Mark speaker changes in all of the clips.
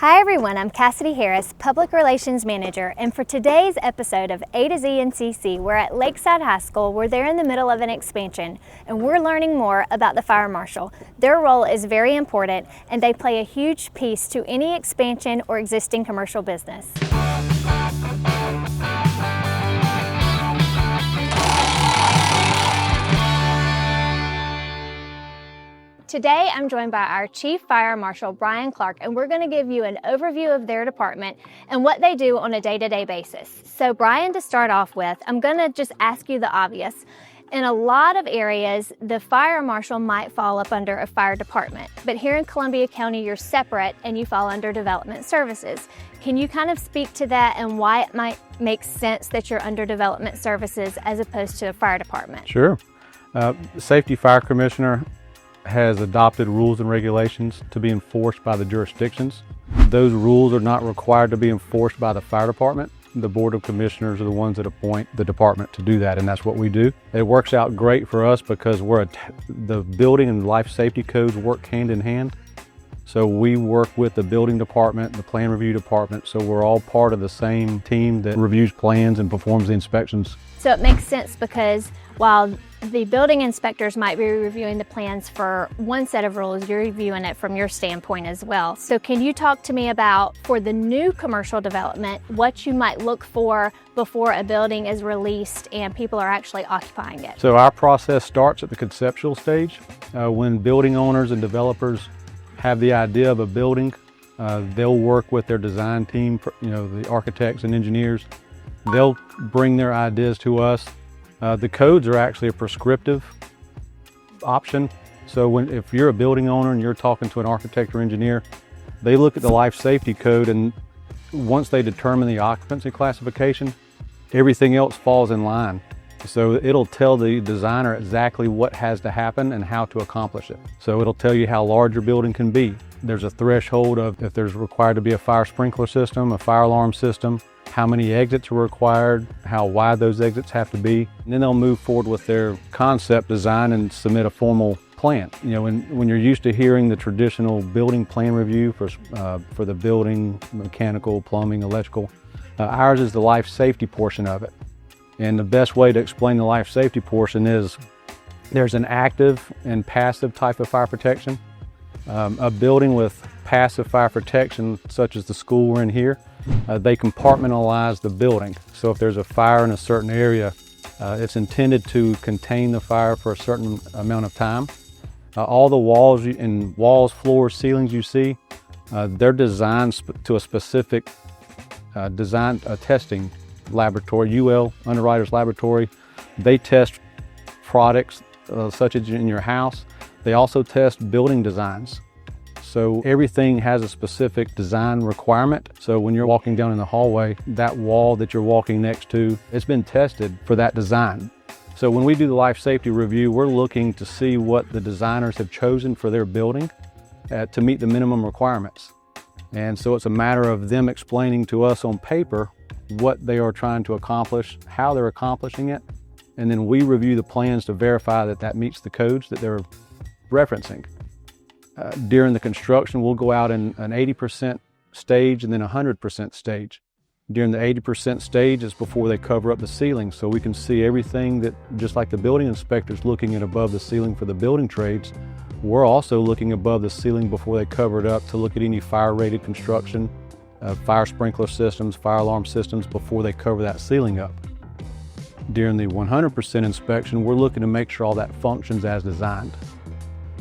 Speaker 1: Hi everyone, I'm Cassidy Harris, Public Relations Manager, and for today's episode of A to Z NCC, we're at Lakeside High School where they're in the middle of an expansion, and we're learning more about the Fire Marshal. Their role is very important, and they play a huge piece to any expansion or existing commercial business. Today, I'm joined by our Chief Fire Marshal, Brian Clark, and we're going to give you an overview of their department and what they do on a day-to-day basis. So Brian, to start off with, I'm going to just ask you the obvious. In a lot of areas, the Fire Marshal might fall up under a fire department, but here in Columbia County, you're separate and you fall under Development Services. Can you kind of speak to that and why it might make sense that you're under Development Services as opposed to a fire department?
Speaker 2: Sure. The Safety Fire Commissioner has adopted rules and regulations to be enforced by the jurisdictions. Those rules are not required to be enforced by the fire department. The Board of Commissioners are the ones that appoint the department to do that, and that's what we do. It works out great for us because the building and life safety codes work hand in hand. So we work with the building department, the plan review department, so we're all part of the same team that reviews plans and performs the inspections.
Speaker 1: So it makes sense because while the building inspectors might be reviewing the plans for one set of rules, you're reviewing it from your standpoint as well. So can you talk to me about, for the new commercial development, what you might look for before a building is released and people are actually occupying it?
Speaker 2: So our process starts at the conceptual stage. When building owners and developers have the idea of a building, they'll work with their design team, the architects and engineers. They'll bring their ideas to us. The codes are actually a prescriptive option. So if you're a building owner and you're talking to an architect or engineer, they look at the life safety code, and once they determine the occupancy classification, everything else falls in line. So it'll tell the designer exactly what has to happen and how to accomplish it. So it'll tell you how large your building can be. There's a threshold of if there's required to be a fire sprinkler system, a fire alarm system, how many exits are required, how wide those exits have to be. And then they'll move forward with their concept design and submit a formal plan. When you're used to hearing the traditional building plan review for the building, mechanical, plumbing, electrical, ours is the life safety portion of it. And the best way to explain the life safety portion is there's an active and passive type of fire protection. A building with passive fire protection, such as the school we're in here, they compartmentalize the building. So if there's a fire in a certain area, it's intended to contain the fire for a certain amount of time. All the walls, floors, ceilings you see, they're designed to a specific testing laboratory, UL, Underwriters Laboratory. They test products such as in your house. They also test building designs. So everything has a specific design requirement. So when you're walking down in the hallway, that wall that you're walking next to, it's been tested for that design. So when we do the life safety review, we're looking to see what the designers have chosen for their building to meet the minimum requirements. And so it's a matter of them explaining to us on paper what they are trying to accomplish, how they're accomplishing it, and then we review the plans to verify that that meets the codes that they're referencing. During the construction, we'll go out in an 80% stage and then a 100% stage. During the 80% stage is before they cover up the ceiling, so we can see everything that, just like the building inspector's looking at above the ceiling for the building trades, we're also looking above the ceiling before they cover it up to look at any fire-rated construction, fire sprinkler systems, fire alarm systems before they cover that ceiling up. During the 100% inspection, we're looking to make sure all that functions as designed.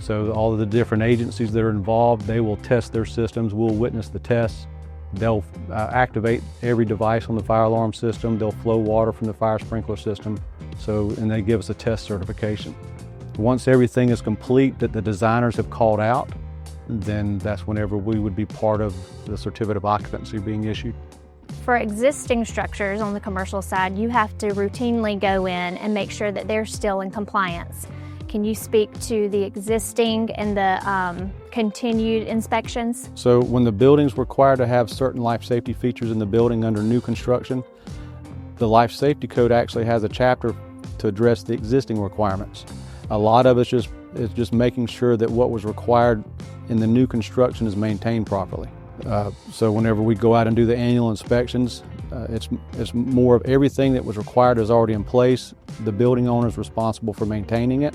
Speaker 2: So all of the different agencies that are involved, they will test their systems, we'll witness the tests. They'll activate every device on the fire alarm system, they'll flow water from the fire sprinkler system, and they give us a test certification. Once everything is complete that the designers have called out, then that's whenever we would be part of the certificate of occupancy being issued.
Speaker 1: For existing structures on the commercial side, you have to routinely go in and make sure that they're still in compliance. Can you speak to the existing and the continued inspections?
Speaker 2: So when the building's required to have certain life safety features in the building under new construction, the life safety code actually has a chapter to address the existing requirements. A lot of it's just making sure that what was required in the new construction is maintained properly. So whenever we go out and do the annual inspections, it's more of everything that was required is already in place. The building owner is responsible for maintaining it,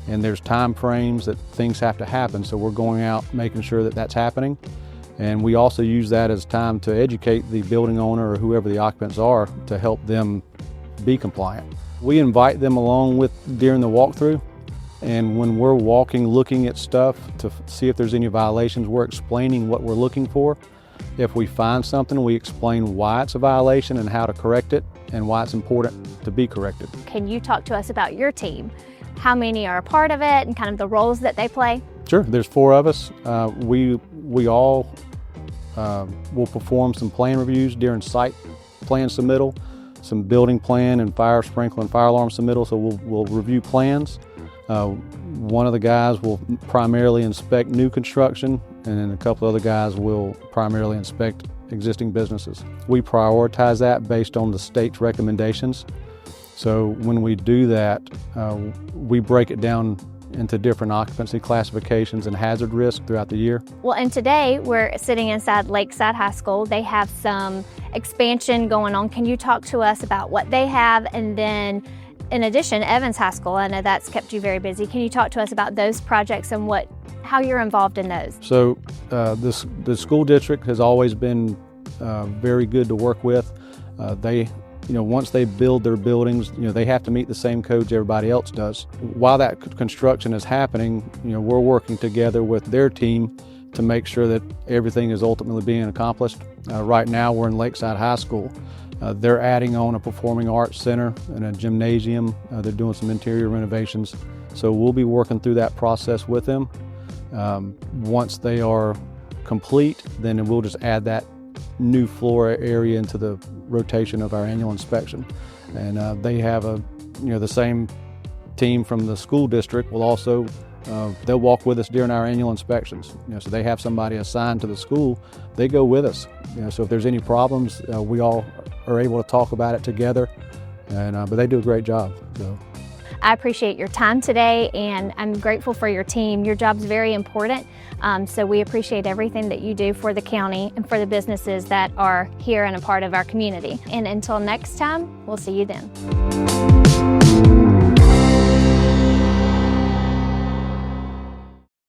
Speaker 2: and there's time frames that things have to happen. So we're going out making sure that that's happening. And we also use that as time to educate the building owner or whoever the occupants are to help them be compliant. We invite them along during the walkthrough, and when we're walking, looking at stuff to see if there's any violations, we're explaining what we're looking for. If we find something, we explain why it's a violation and how to correct it and why it's important to be corrected.
Speaker 1: Can you talk to us about your team? How many are a part of it and kind of the roles that they play?
Speaker 2: Sure, there's 4 of us. We all will perform some plan reviews during site plan submittal, some building plan and fire sprinkler and fire alarm submittal, so we'll review plans. One of the guys will primarily inspect new construction, and then a couple other guys will primarily inspect existing businesses. We prioritize that based on the state's recommendations. So when we do that, we break it down into different occupancy classifications and hazard risk throughout the year.
Speaker 1: Well, and today we're sitting inside Lakeside High School. They have some expansion going on. Can you talk to us about what they have? And then in addition, Evans High School, I know that's kept you very busy. Can you talk to us about those projects and how you're involved in those?
Speaker 2: So the school district has always been very good to work with. Once they build their buildings, they have to meet the same codes everybody else does. While that construction is happening, we're working together with their team to make sure that everything is ultimately being accomplished. Right now, we're in Lakeside High School. They're adding on a performing arts center and a gymnasium. They're doing some interior renovations. So we'll be working through that process with them. Once they are complete, then we'll just add that new floor area into the rotation of our annual inspection. And they have the same team from the school district will also, they'll walk with us during our annual inspections. So they have somebody assigned to the school, they go with us. So if there's any problems, we all are able to talk about it together, but they do a great job. So.
Speaker 1: I appreciate your time today, and I'm grateful for your team. Your job's very important, so we appreciate everything that you do for the county and for the businesses that are here and a part of our community. And until next time, we'll see you then.